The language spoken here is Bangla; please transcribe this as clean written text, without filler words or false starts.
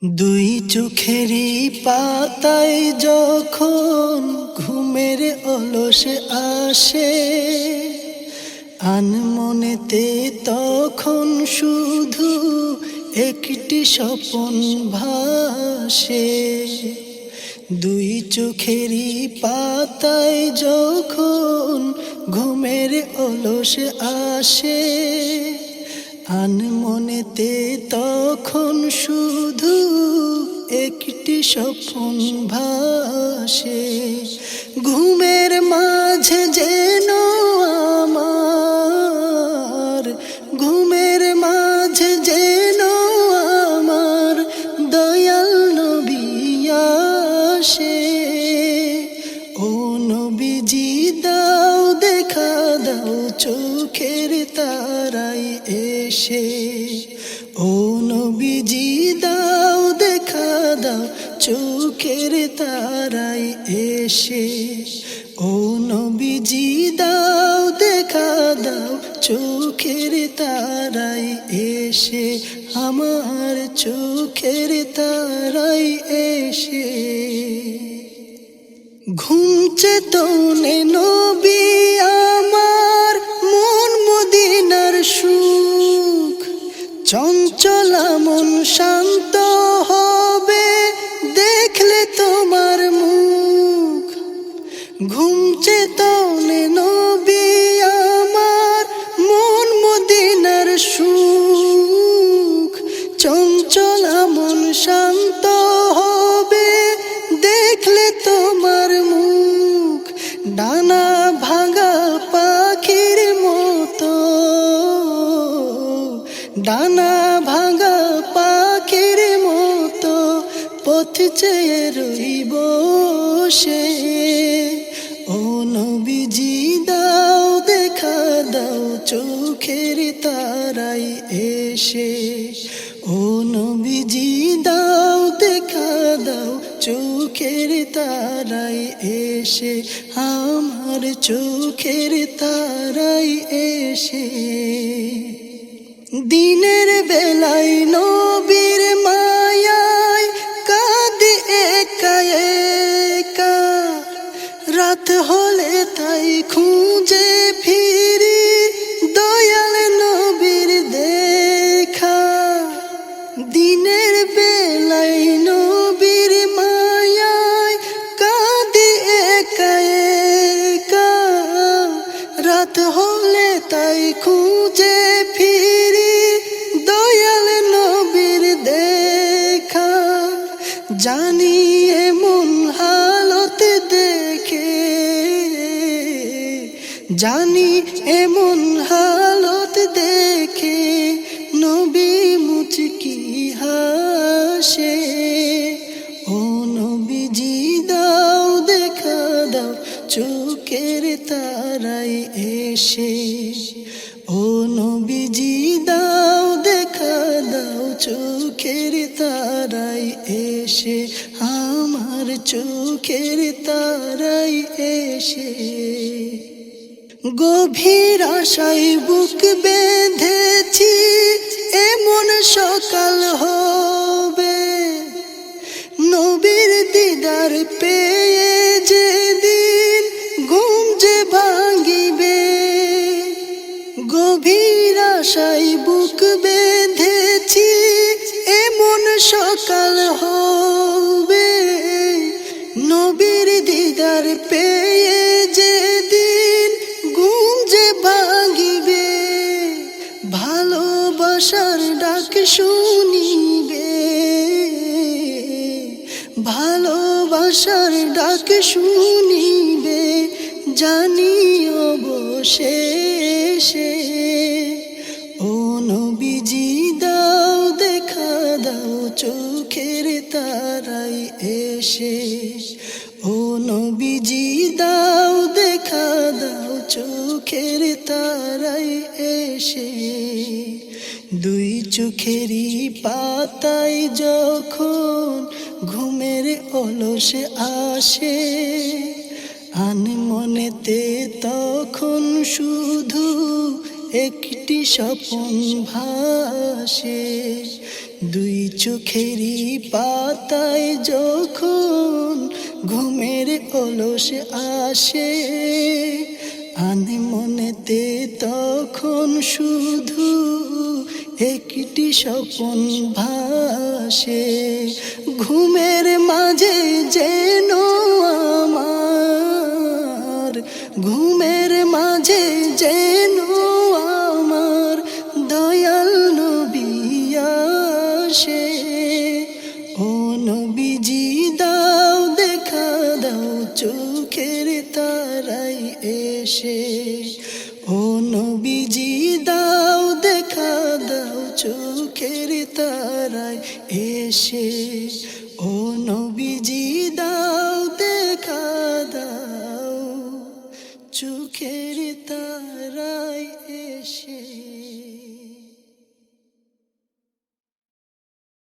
দুই চোখেরই পাতায় যখন ঘুমের অলস আসে, আনমনেতে তখন শুধু একটি স্বপন ভাসে। দুই চোখেরই পাতায় যখন ঘুমের অলস আসে, আনমনেতে তখন শুধু একটি স্বপন ভাসে। ঘুমের মাঝে যেন আমার, ঘুমের মাঝে যেন আমার দয়াল নবী আসে। ও নবীজি দাও দেখা দাও চোখের তারাই এসে। ও নবীজি দাও দেখা দাও চোখের তারাই এসে। ও নবীজি দাও দেখা দাও চোখের তারাই এসে, আমার চোখের তারাই এসে। ঘুম চেতনে নবী আমার, মন মদিনার সুখ, চঞ্চলা মন শান্ত হবে দেখলে তোমার মুখ। ঘুম চেতনে নবী আমার, মন মদিনার সুখ, চঞ্চলা মন শান্ত হবে দেখলে তোমার মুখ। ডানা ভাঙা পাখির মতো, ডানা ভাঙা পাখির মতো পথ চেয়ে রইব সে। ও নবীজি দাও দেখা দাও চোখের তারাই এসে। ও নবীজি দাও দেখা দাও চোখের তারাই এসে, আমার চোখের তারাই এসে। দিনের বেলায় নবীর মায়ায় কাঁদি একা একা, রাত হলে তাই খুঁজে ফিরি দয়াল নবীর দেখা। দিনের বেলায় নবীর মায়ায় কাঁদি একা একা, রাত হলে তাই খুঁজে ফিরি দয়াল নবীর দেখা। জানি এমন হালত দেখে, জানি এমন হালত দেখে নবী মুচকি হাসে। ও নবীজি দাও দেখা দাও চোখের তারাই এসে। ও নবীজি দাও দেখা দাও চোখের তারাই এসে, আমার চোখের তারাই এসে। গভীর আশায় বুক বেঁধেছি এমন সকাল হবে, নবীর দিদার পেয়ে যেদিন ঘুম যে ভাঙিবে। গভীর আশায় বুক বেঁধেছি এমন সকাল হবে, নবীর দিদার পেয়ে যেদিন ঘুম যে ভাঙিবে। ভালোবাসার ডাক শুনিবে, ভালোবাসার ডাক শুনিবে জানি অবশেষে। ও নবীজি দাও দেখা দাও চোখের তারাই এসে। ও নবীজি দাও দেখা দাও চোখের তারাই এসে। দুই চোখেরই পাতায় যখন ঘুমের অলস আসে, আনমনেতে তখন শুধু একটি স্বপন ভাসে। দুই চোখেরই পাতায় যখন ঘুমের অলস আসে, আনে মনেতে তখন শুধু একটি স্বপন ভাসে। ঘুমের মাঝে যেন আমার, ঘুমের মাঝে যেন আমার দয়াল নবী আসে। ও নবীজি দাও দেখা দাও চোখের তারাই এসে। ও নবীজি দাও দেখা দাও চোখের তারাই এসে। ও নবীজি